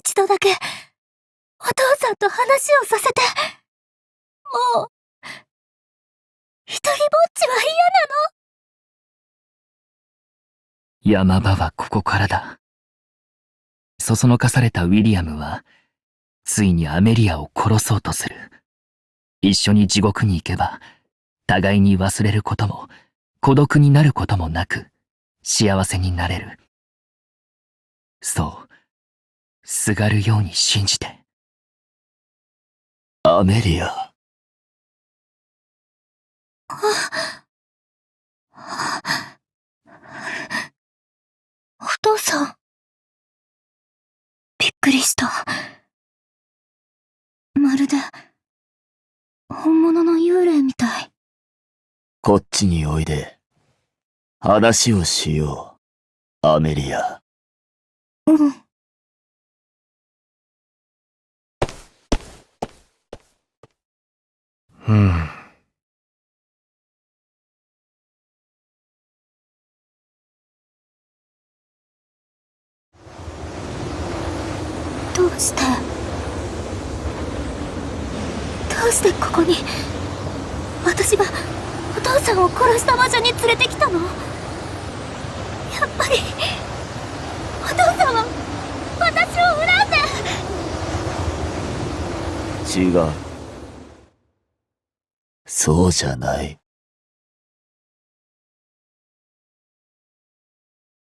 一度だけ、お父さんと話をさせて。もう、一人ぼっちは嫌なの。山場はここからだ。そそのかされたウィリアムは、ついにアメリアを殺そうとする。一緒に地獄に行けば、互いに忘れることも、孤独になることもなく、幸せになれる。そう、すがるように信じて。アメリア。お父さん。びっくりした。まるで、本物の幽霊みたい。こっちにおいで。話をしよう、アメリア。うん。どうしてここに、私がお父さんを殺した場所に連れてきたの？やっぱり、お父さんは私を恨んで。違う。そうじゃない。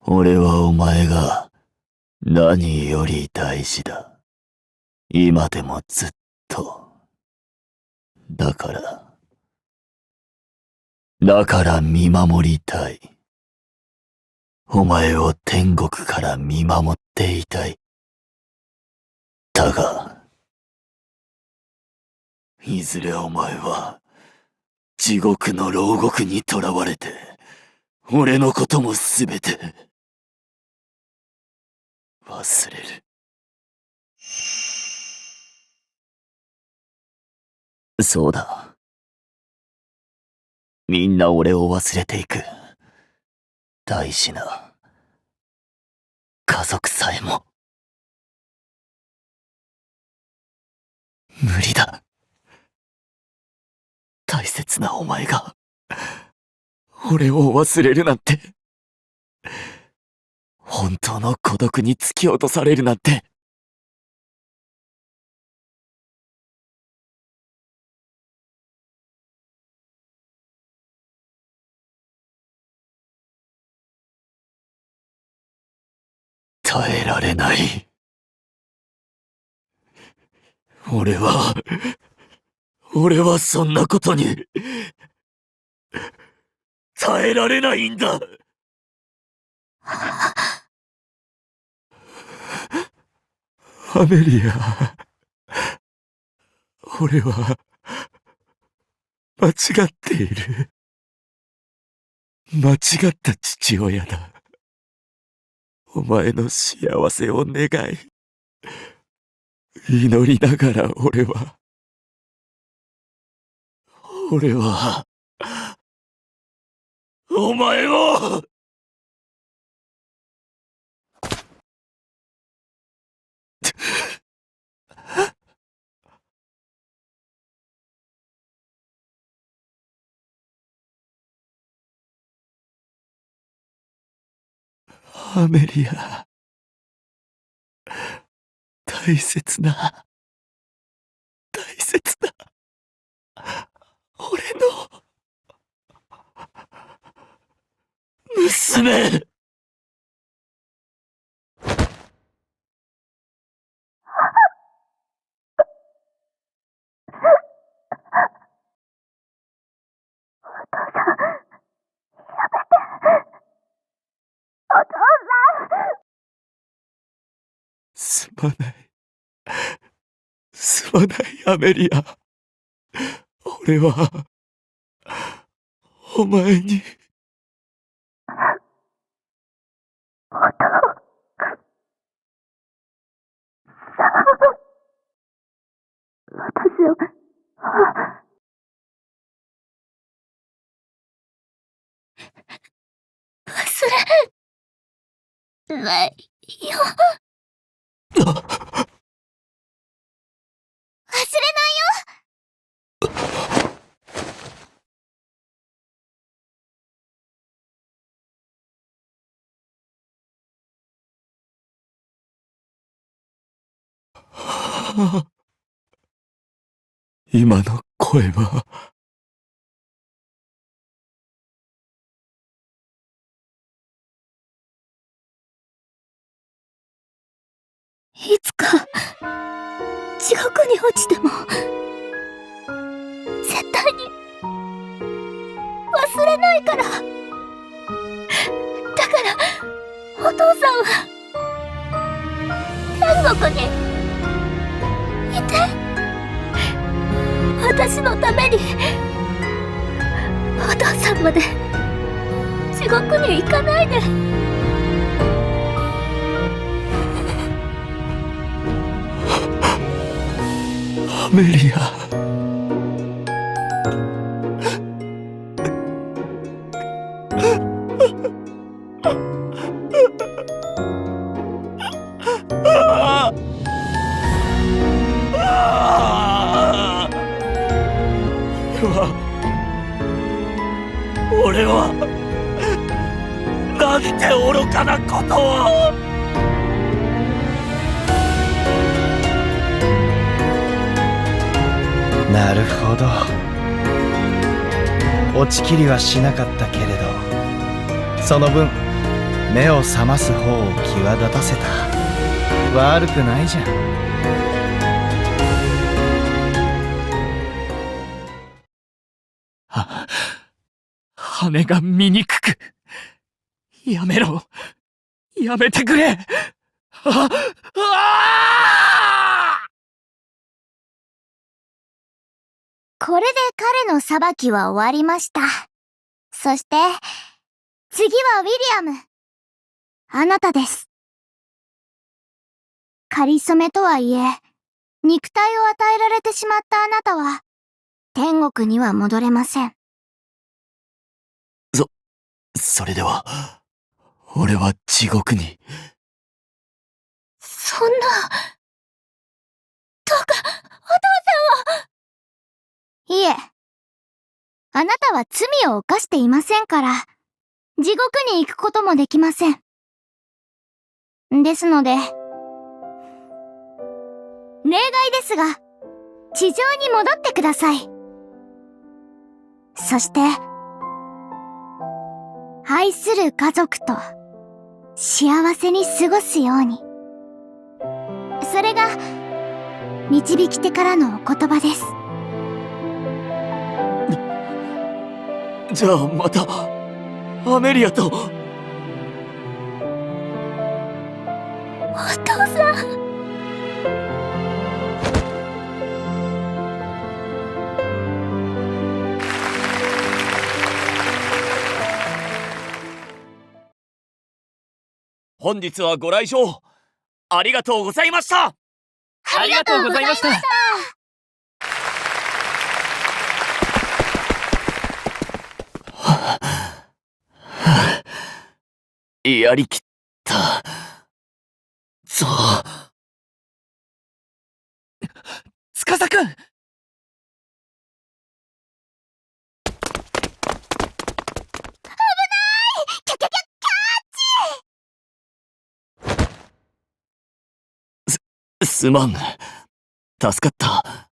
俺はお前が何より大事だ。今でもずっと。だから見守りたい。お前を天国から見守っていたい。だが、いずれお前は地獄の牢獄に囚われて、俺のこともすべて忘れる。そうだ。みんな俺を忘れていく。大事な家族さえも。無理だ。大切なお前が俺を忘れるなんて。本当の孤独に突き落とされるなんて。耐えられない。俺はそんなことに耐えられないんだ。アメリア、俺は間違っている。間違った父親だ。お前の幸せを願い、祈りながら俺は、お前をアメリア、大切な俺の娘。すまない。すまない、アメリア。俺は、お前に。私を、忘れないよ。今の声は。いつか地獄に落ちても絶対に忘れないから。だからお父さんは天国にいて、私のために。お父さんまで地獄に行かないで。アメリア。俺はなんて愚かなことを。なるほど。落ちきりはしなかったけれど、その分目を覚ます方を際立たせた。悪くないじゃん。羽が醜く。やめろ。やめてくれ。これで彼の裁きは終わりました。そして、次はウィリアム。あなたです。仮初めとはいえ、肉体を与えられてしまったあなたは、天国には戻れません。それでは、俺は地獄に。そんな、どうか、お父さんを。いえ、あなたは罪を犯していませんから、地獄に行くこともできません。ですので、例外ですが、地上に戻ってください。そして、愛する家族と幸せに過ごすように。それが、導き手からのお言葉です。じゃあまた、アメリアと。お父さん。本日はご来場ありがとうございました。ありがとうございました。やりきったぞ。司くん。すまん。助かった。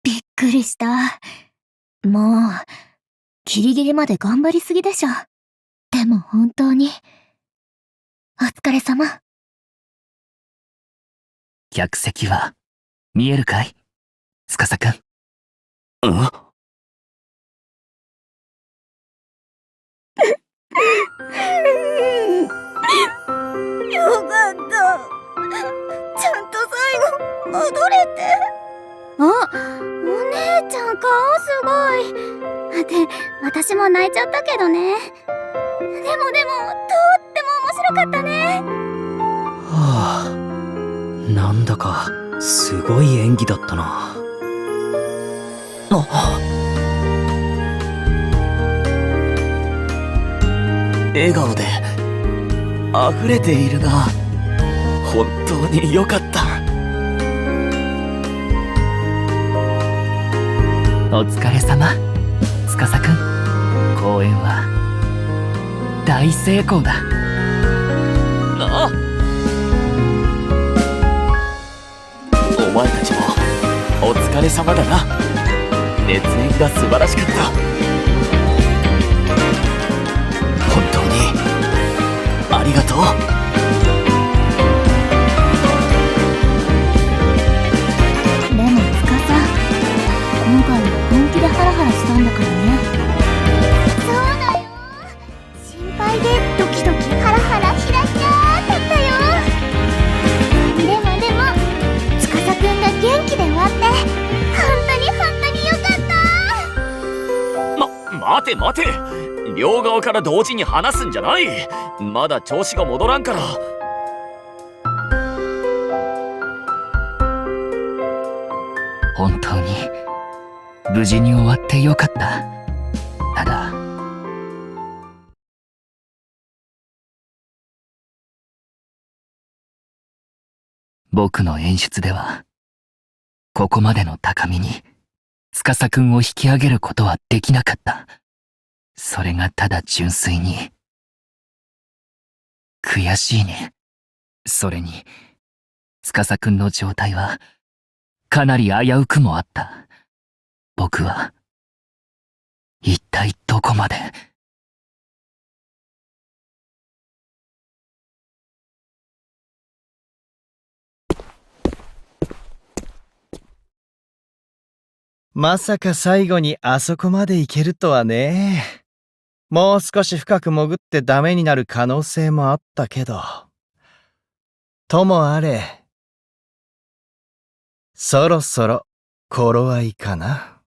びっくりした。もう、ギリギリまで頑張りすぎでしょ。でも本当に、お疲れ様。客席は、見えるかい司くん。よかった。ちゃんと最後、戻れて。あ、お姉ちゃん顔すごい。で、私も泣いちゃったけどね。でも、とっても面白かったね。はあ、なんだかすごい演技だったな。笑顔で溢れているな。本当によかった。お疲れ様、司くん。公演は大成功だ。前たちもお疲れ様だな。熱演が素晴らしかった。本当にありがとう。でも司、今回は本気でハラハラしたんだからね。そうだよ。心配でドキドキハラハラヒラヒラだったよ。でも司くんが元気で終わって本当によかった。待て待て、両側から同時に話すんじゃない。まだ調子が戻らんから。本当に無事に終わってよかった。ただ僕の演出ではここまでの高みに司くんを引き上げることはできなかった。それがただ純粋に悔しいね。それに司くんの状態はかなり危うくもあった。僕は一体どこまで。まさか最後にあそこまで行けるとはね。もう少し深く潜ってダメになる可能性もあったけど。ともあれ、そろそろ頃合いかな。